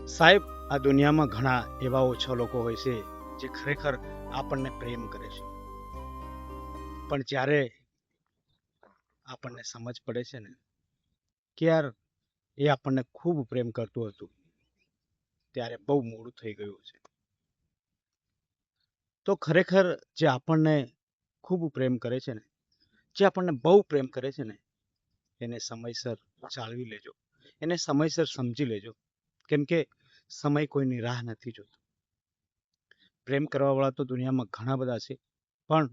સાહેબ, આ દુનિયામાં ઘણા એવા ઓછા લોકો હોય છે જે ખરેખર આપણને પ્રેમ કરે છે. પણ જ્યારે આપણને સમજ પડે છે ને કે યાર એ આપણને ખૂબ પ્રેમ કરતું હતું, ત્યારે બહુ મોડું થઈ ગયું છે. તો ખરેખર જે આપણને ખૂબ પ્રેમ કરે છે ને, જે આપણને બહુ પ્રેમ કરે છે ને, એને સમયસર જાળવી લેજો. એને સમયસર સમજી લેજો. કેમ કે સમય કોઈની રાહ નથી જોતો. પ્રેમ કરવાવાળા તો દુનિયામાં ઘણા બધા છે, પણ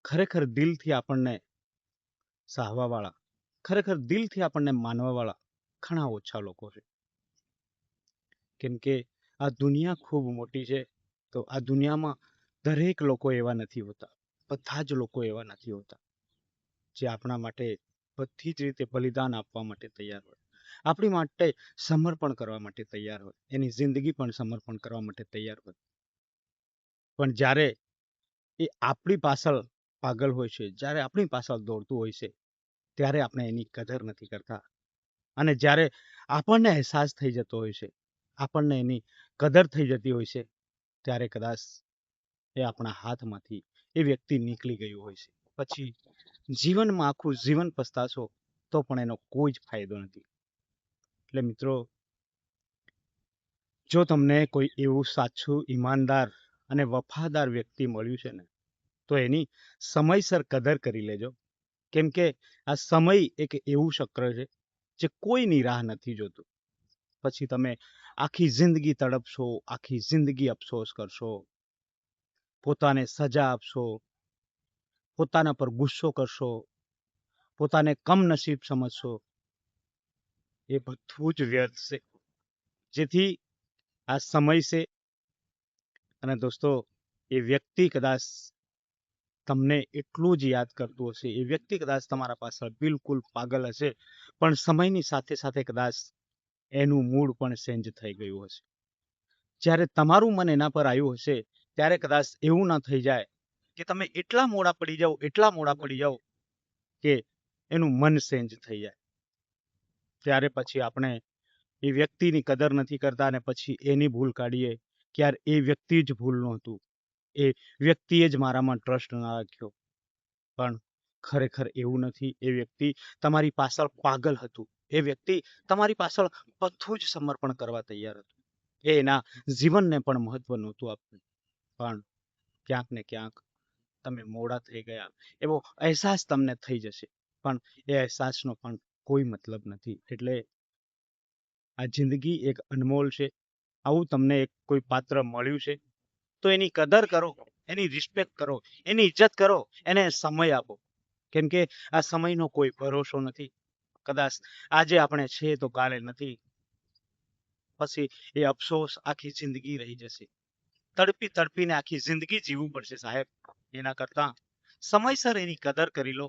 ખરેખર દિલથી આપણને ચાહવાવાળા, ખરેખર દિલથી આપણને માનવાવાળા ઘણા ઓછા લોકો છે. કેમ કે આ દુનિયા ખૂબ મોટી છે, તો આ દુનિયામાં દરેક લોકો એવા નથી હોતા. બધા જ લોકો એવા નથી હોતા જે આપણા માટે બધી જ રીતે બલિદાન આપવા માટે તૈયાર હોય, આપણી માટે સમર્પણ કરવા માટે તૈયાર હોય, એની જિંદગી પણ સમર્પણ કરવા માટે તૈયાર હોય. પણ જ્યારે એ આપણી પાછળ પાગલ હોય છે, જ્યારે આપણી પાછળ દોડતું હોય છે, ત્યારે આપણે એની કદર નથી કરતા. અને જ્યારે આપણને અહેસાસ થઈ જતો હોય છે, આપણને એની કદર થઈ જતી હોય છે, ત્યારે કદાચ એ આપણા હાથમાંથી એ વ્યક્તિ નીકળી ગયું હોય છે. પછી જીવનમાં આખું જીવન પસ્તાશો તો પણ એનો કોઈ જ ફાયદો નથી. એટલે મિત્રો, જો તમને કોઈ એવું સાચું, ઈમાનદાર અને વફાદાર વ્યક્તિ મળ્યું છે ને, તો એની સમયસર કદર કરી લેજો. કેમ કે આ સમય એક એવું ચક્ર છે જે કોઈની રાહ નથી જોતું. પછી તમે આખી જિંદગી તડપશો, આખી જિંદગી અફસોસ કરશો, પોતાને સજા આપશો, પોતાના પર ગુસ્સો કરશો, પોતાને કમનસીબ સમજશો. એ બધું જ વ્યર્થ છે. જેથી આ સમય છે, અને દોસ્તો, એ વ્યક્તિ કદાચ તમને એટલું જ યાદ કરતું હશે, એ વ્યક્તિ કદાચ તમારા પાછળ બિલકુલ પાગલ હશે, પણ સમયની સાથે સાથે કદાચ એનું મૂડ પણ ચેન્જ થઈ ગયું હશે. જ્યારે તમારું મન એના પર આવ્યું હશે, ત્યારે કદાચ એવું ના થઈ જાય કે તમે એટલા મોડા પડી જાઓ, એટલા મોડા પડી જાઓ કે એનું મન ચેન્જ થઈ જાય. ત્યારે પછી આપણે એ વ્યક્તિની કદર નથી કરતા, અને પછી એની ભૂલ કાઢીએ કે યાર એ વ્યક્તિ જ ભૂલ નહોતું, એ વ્યક્તિએ જ મારામાં ટ્રસ્ટ ના રાખ્યો. પણ ખરેખર એવું નથી. એ વ્યક્તિ તમારી પાછળ પાગલ હતું. એ વ્યક્તિ તમારી પાછળ બધું જ સમર્પણ કરવા તૈયાર હતું. એ એના જીવનને પણ મહત્વ નહોતું આપતું. પણ ક્યાંક ને ક્યાંક તમે મોડા થઈ ગયા એવો અહેસાસ તમને થઈ જશે. પણ એ અહેસાસનો પણ કોઈ મતલબ નથી. એટલે આ જિંદગી એક અનમોલ છે. આવું તમને એક કોઈ પાત્ર મળ્યું છે, તો એની કદર કરો, એની રિસ્પેક્ટ કરો, એની ઇજ્જત કરો, એને સમય આપો. કેમ કે આ સમયનો કોઈ ભરોસો નથી. કદાચ આજે આપણે છે તો કાલે નથી. પછી એ અફસોસ આખી જિંદગી રહી જશે. તડપી તડપીને આખી જિંદગી જીવવું પડશે સાહેબ. એના કરતા સમયસર એની કદર કરી લો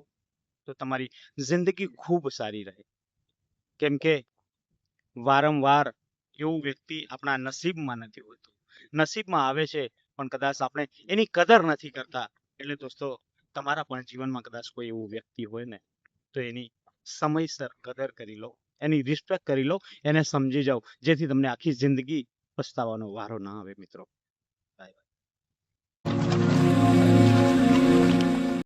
તો તમારી જિંદગી ખૂબ સારી રહે. કેમ કે વારંવાર એવું વ્યક્તિ આપણા નસીબમાં નથી હોતું. નસીબમાં આવે છે, પણ કદાચ આપણે એની કદર નથી કરતા. એટલે દોસ્તો, તમારા પણ જીવનમાં કદાચ કોઈ એવું વ્યક્તિ હોય ને, તો એની સમયસર કદર કરી લો, એની રિસ્પેક્ટ કરી લો, એને સમજી જાઓ, જેથી તમને આખી જિંદગી પસ્તાવાનો વારો ના આવે મિત્રો.